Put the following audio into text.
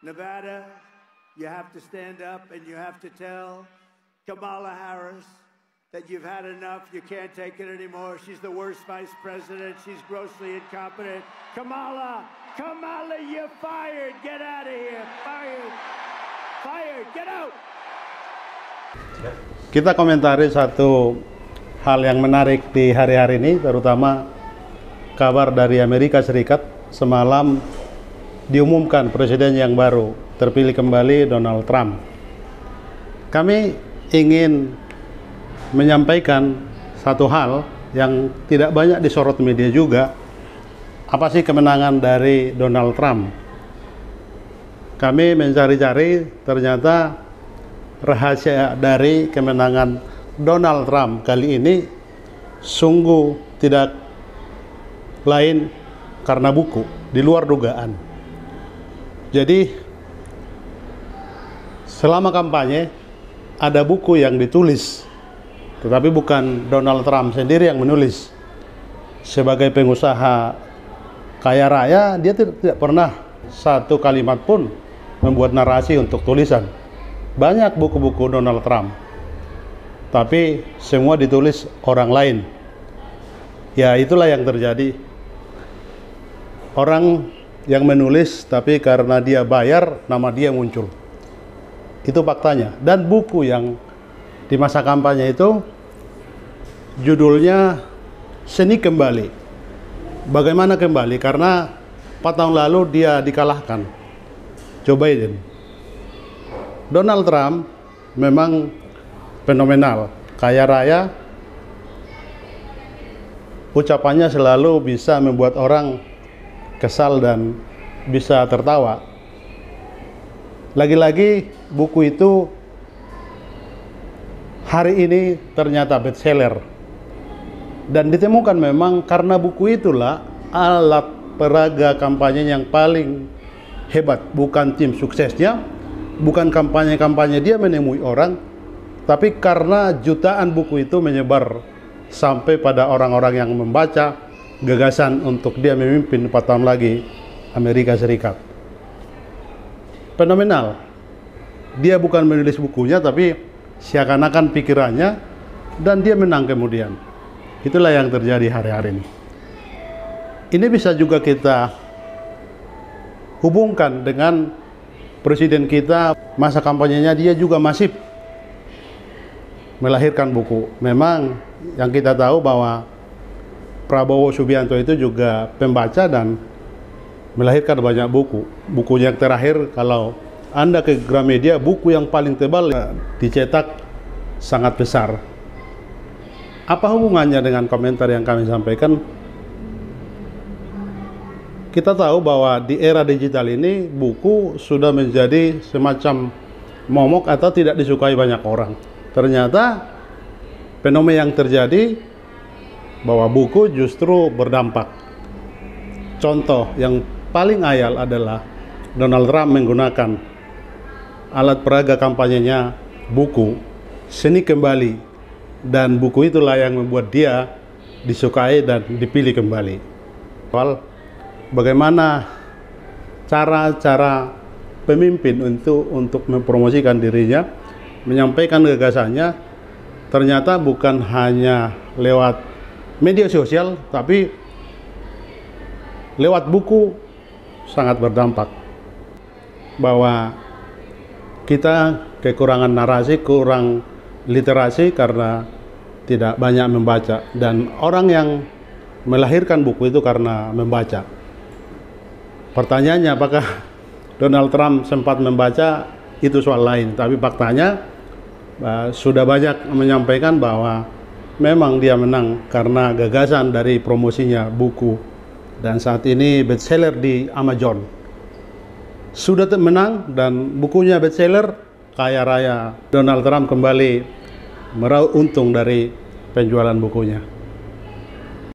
Nevada, you have to stand up and you have to tell Kamala Harris that you've had enough, you can't take it anymore. She's the worst vice president. She's grossly incompetent. Kamala, you're fired. Get out of here. Fired, get out. Kita komentari satu hal yang menarik di hari-hari ini, terutama kabar dari Amerika Serikat. Semalam diumumkan presiden yang baru, terpilih kembali Donald Trump. Kami ingin menyampaikan satu hal yang tidak banyak disorot media juga. Apa sih kemenangan dari Donald Trump? Kami mencari-cari, ternyata rahasia dari kemenangan Donald Trump kali ini sungguh tidak lain karena buku, di luar dugaan. Jadi selama kampanye ada buku yang ditulis, tetapi bukan Donald Trump sendiri yang menulis. Sebagai pengusaha kaya raya, dia tidak pernah satu kalimat pun membuat narasi untuk tulisan. Banyak buku-buku Donald Trump, tapi semua ditulis orang lain. Ya, itulah yang terjadi. Orang yang menulis, tapi karena dia bayar, nama dia muncul. Itu faktanya. Dan buku yang di masa kampanye itu judulnya Seni Kembali. Bagaimana kembali? Karena 4 tahun lalu dia dikalahkan Joe Biden. Donald Trump memang fenomenal, kaya raya. Ucapannya selalu bisa membuat orang kesal dan bisa tertawa. Lagi-lagi buku itu hari ini ternyata bestseller. Dan ditemukan memang karena buku itulah alat peraga kampanye yang paling hebat. Bukan tim suksesnya, bukan kampanye-kampanye dia menemui orang, tapi karena jutaan buku itu menyebar sampai pada orang-orang yang membaca gagasan untuk dia memimpin 4 tahun lagi Amerika Serikat. Fenomenal. Dia bukan menulis bukunya, tapi seakan-akan pikirannya, dan dia menang kemudian. Itulah yang terjadi hari-hari ini. Ini bisa juga kita hubungkan dengan presiden kita, masa kampanyenya dia juga masif melahirkan buku. Memang yang kita tahu bahwa Prabowo Subianto itu juga pembaca dan melahirkan banyak buku. Buku yang terakhir, kalau Anda ke Gramedia, buku yang paling tebal dicetak sangat besar. Apa hubungannya dengan komentar yang kami sampaikan? Kita tahu bahwa di era digital ini buku sudah menjadi semacam momok atau tidak disukai banyak orang. Ternyata fenomena yang terjadi bahwa buku justru berdampak. Contoh yang paling ayal adalah Donald Trump menggunakan alat peraga kampanyenya buku Seni Kembali, dan buku itulah yang membuat dia disukai dan dipilih kembali. Bagaimana cara-cara pemimpin untuk mempromosikan dirinya, menyampaikan gagasannya, ternyata bukan hanya lewat media sosial, tapi lewat buku sangat berdampak. Bahwa kita kekurangan narasi, kurang literasi karena tidak banyak membaca, dan orang yang melahirkan buku itu karena membaca. Pertanyaannya, apakah Donald Trump sempat membaca, itu soal lain, tapi faktanya sudah banyak menyampaikan bahwa memang dia menang karena gagasan dari promosinya buku, dan saat ini bestseller di Amazon. Sudah menang dan bukunya bestseller, kaya raya. Donald Trump kembali meraup untung dari penjualan bukunya.